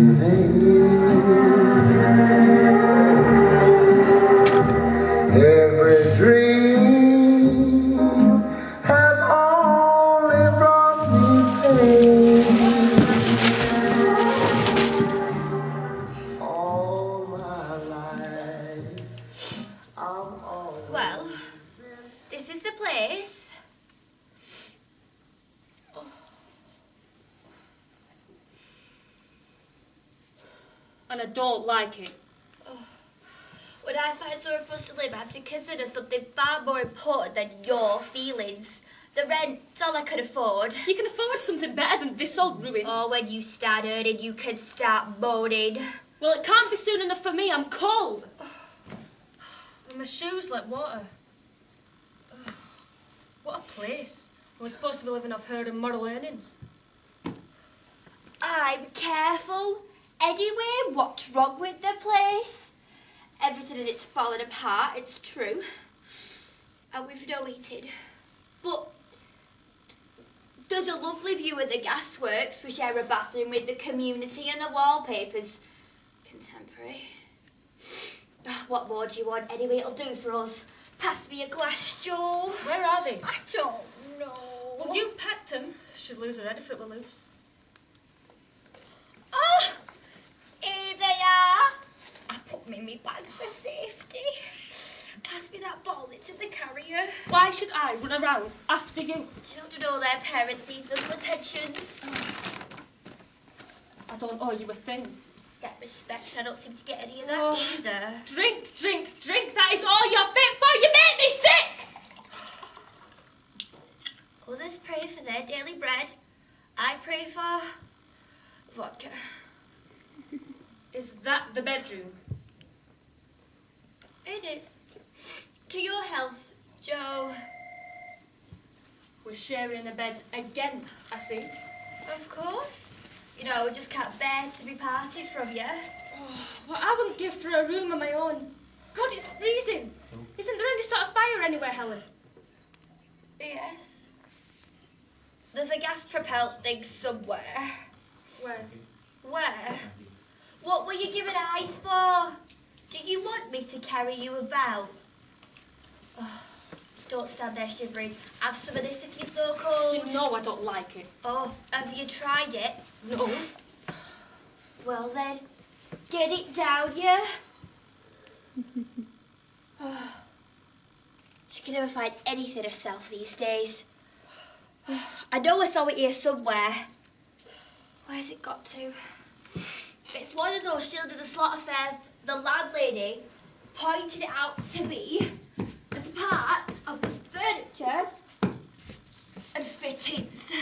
in vain. Every dream has only brought me pain. All my life, I'm always. Well, this is the place. And I don't like it. Would I find somewhere for us to live, I have to consider something far more important than your feelings. The rent's all I could afford. You can afford something better than this old ruin. Oh, when you start earning, you can start moaning. Well, it can't be soon enough for me. I'm cold. And my shoes like water. What a place. We're supposed to be living off her and moral earnings. I'm careful. Anyway, what's wrong with the place? Everything in it's falling apart, it's true. And we've no heating. But there's a lovely view of the gasworks. We share a bathroom with the community and the wallpaper's contemporary. What more do you want? Anyway, it'll do for us. Pass me a glass, Joe. Where are they? I don't know. Well, you packed them. Should lose her head if it were loose. Oh, here they are. I put them in my bag for safety. Pass me that ball into the carrier. Why should I run around after you? Children owe their parents these little attentions. I don't owe you a thing. That respect, I don't seem to get any of that either. Drink, drink, drink. That is all you're fit for. You make me sick. Others pray for their daily bread. I pray for vodka. Is that the bedroom? It is. To your health, Joe. We're sharing a bed again, I see. Of course. You know, I just can't bear to be parted from you. Oh, well, I wouldn't give for a room of my own. God, it's freezing. Isn't there any sort of fire anywhere, Helen? Yes. There's a gas-propelled thing somewhere. Where? Where? What were you giving eyes for? Do you want me to carry you about? Oh, don't stand there shivering. Have some of this if you're so cold. You know I don't like it. Oh, have you tried it? No. Well then, get it down, yeah? Oh, she can never find anything herself these days. Oh, I know I saw it here somewhere. Where's it got to? It's one of those Shield of the Slot affairs. The landlady pointed it out to me as part of the furniture and fittings.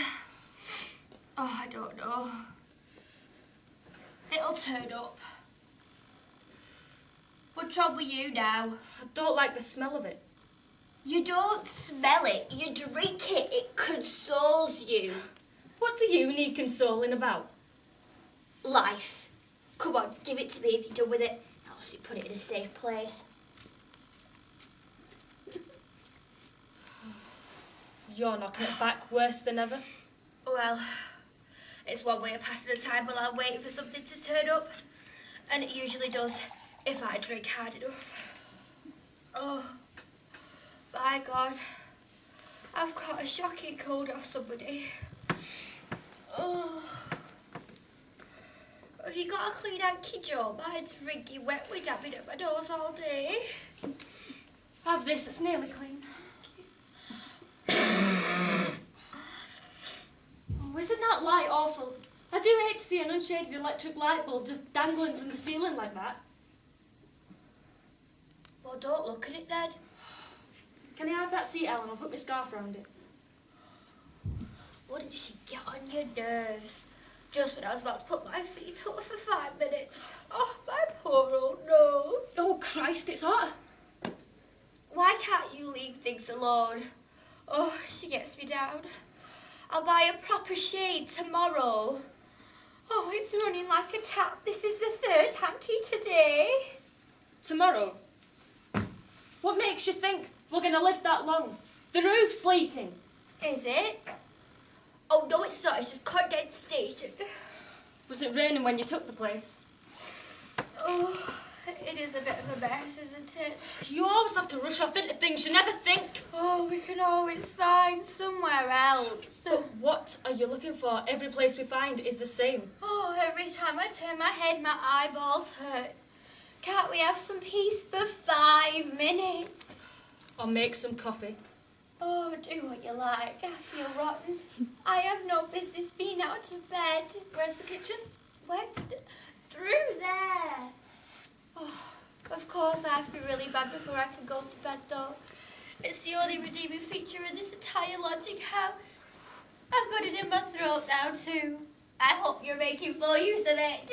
Oh, I don't know. It'll turn up. What's wrong with you now? I don't like the smell of it. You don't smell it, you drink it. It consoles you. What do you need consoling about? Life. Come on, give it to me if you're done with it. I'll soon put it in a safe place. You're knocking it back worse than ever. Well, it's one way of passing the time while I'm waiting for something to turn up. And it usually does if I drink hard enough. Oh, by God. I've caught a shocking cold off somebody. Oh. Have you got a clean hanky, Joe? Mine's rinky wet with dabbing at my nose all day. Have this, it's nearly clean. Oh, isn't that light awful? I do hate to see an unshaded electric light bulb just dangling from the ceiling like that. Well, don't look at it then. Can I have that seat, Ellen? I'll put my scarf round it. Wouldn't she get on your nerves? Just when I was about to put my feet up for 5 minutes. Oh, my poor old nose. Oh, Christ, it's hot. Why can't you leave things alone? Oh, she gets me down. I'll buy a proper shade tomorrow. Oh, it's running like a tap. This is the third hanky today. Tomorrow? What makes you think we're going to live that long? The roof's leaking. Is it? Oh, no, it's not. It's just condensation. Was it raining when you took the place? Oh, it is a bit of a mess, isn't it? You always have to rush off into things you never think. Oh, we can always find somewhere else. But what are you looking for? Every place we find is the same. Oh, every time I turn my head, my eyeballs hurt. Can't we have some peace for 5 minutes? Or make some coffee. Oh, do what you like. I feel rotten. I have no business being out of bed. Where's the kitchen? Through there. Oh, of course I have to be really bad before I can go to bed, though. It's the only redeeming feature in this entire lodging house. I've got it in my throat now, too. I hope you're making full use of it.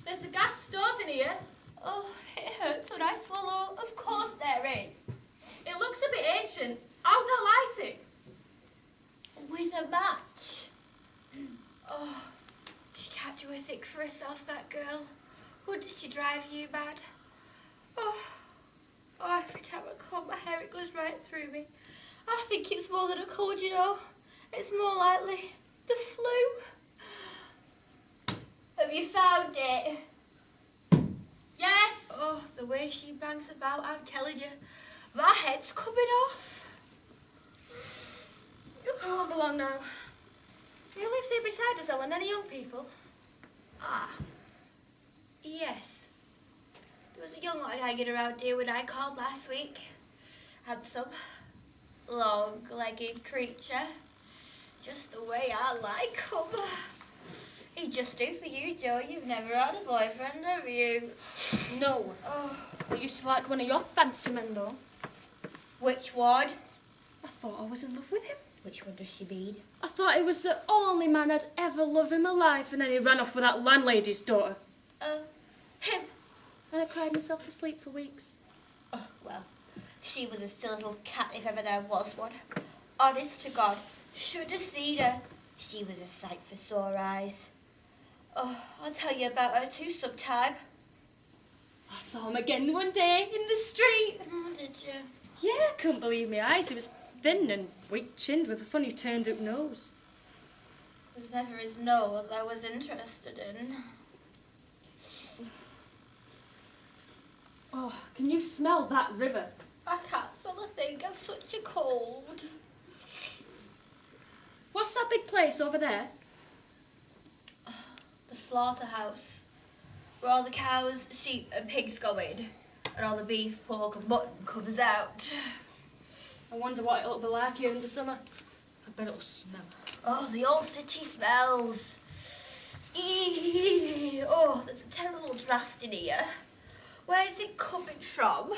There's a gas stove in here. Oh, it hurts when I swallow. Of course there is. It looks a bit ancient. How do I light it? With a match. Oh, she can't do a thing for herself, that girl. Wouldn't she drive you mad? Oh, every time I comb my hair, it goes right through me. I think it's more than a cold, you know. It's more likely the flu. Have you found it? Yes. Oh, the way she bangs about, I'm telling you, my head's coming off. I won't be long now. Who lives here beside us, Ellen? Any young people? Ah, yes. There was a young lad hanging around here when I called last week. Handsome, long-legged creature. Just the way I like him. He'd just do for you, Joe. You've never had a boyfriend, have you? No. Oh. I used to like one of your fancy men, though. Which one? I thought I was in love with him. Which one does she mean? I thought he was the only man I'd ever love in my life, and then he ran off with that landlady's daughter. Him. And I cried myself to sleep for weeks. Oh, well, she was a silly little cat if ever there was one. Honest to God, should have seen her. She was a sight for sore eyes. Oh, I'll tell you about her too sometime. I saw him again one day in the street. Oh, did you? Yeah, I couldn't believe my eyes. He was thin and weak-chinned with a funny turned-up nose. It was never his nose I was interested in. Oh, can you smell that river? I can't smell a thing. I've such a cold. What's that big place over there? The slaughterhouse, where all the cows, sheep and pigs go in, and all the beef, pork and mutton comes out. I wonder what it'll be like here in the summer. I bet it'll smell. Oh, the old city smells. Eee. Oh, there's a terrible draft in here. Where is it coming from?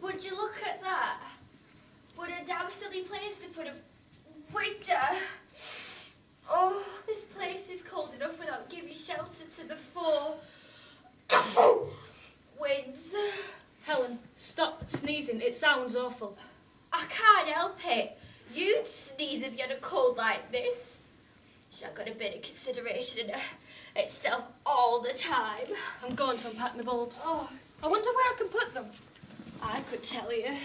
Would you look at that? What a damn silly place to put a winter. Oh, this place is cold enough without giving shelter to the 4 winds. Helen, stop sneezing. It sounds awful. I can't help it. You'd sneeze if you had a cold like this. She's got a bit of consideration in itself all the time. I'm going to unpack my bulbs. Oh, I wonder where I can put them. I could tell you.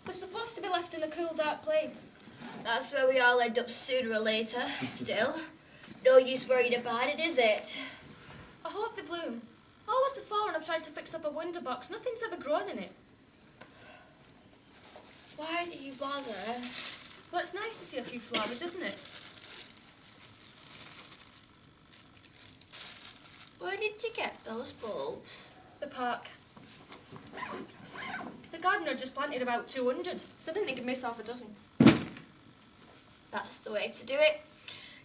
They're supposed to be left in a cool, dark place. That's where we all end up sooner or later. Still, no use worrying about it, is it? I hope they bloom. Always before when I've tried to fix up a window box, nothing's ever grown in it. Why do you bother? Well, it's nice to see a few flowers, isn't it? Where did you get those bulbs? The park. The gardener just planted about 200, so I didn't think he'd miss half a dozen. That's the way to do it.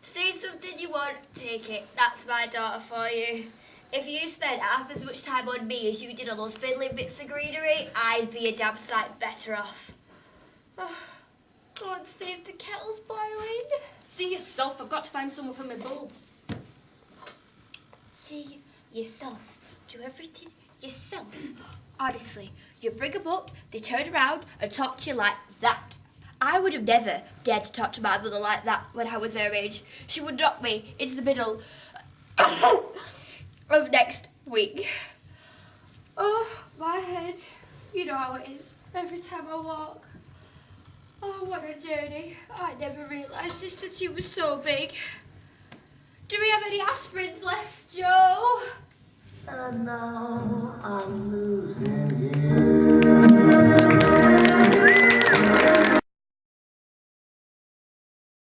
See something you want, take it. That's my daughter for you. If you spent half as much time on me as you did on those fiddling bits of greenery, I'd be a damn sight better off. Oh, God save the kettle's boiling. See yourself, I've got to find someone for my bulbs. See yourself. Do everything yourself. Honestly, you bring them up, they turn around and talk to you like that. I would have never dared to talk to my mother like that when I was her age. She would knock me into the middle of next week. Oh, my head. You know how it is every time I walk. Oh, what a journey. I never realised this city was so big. Do we have any aspirins left, Joe? And now I'm losing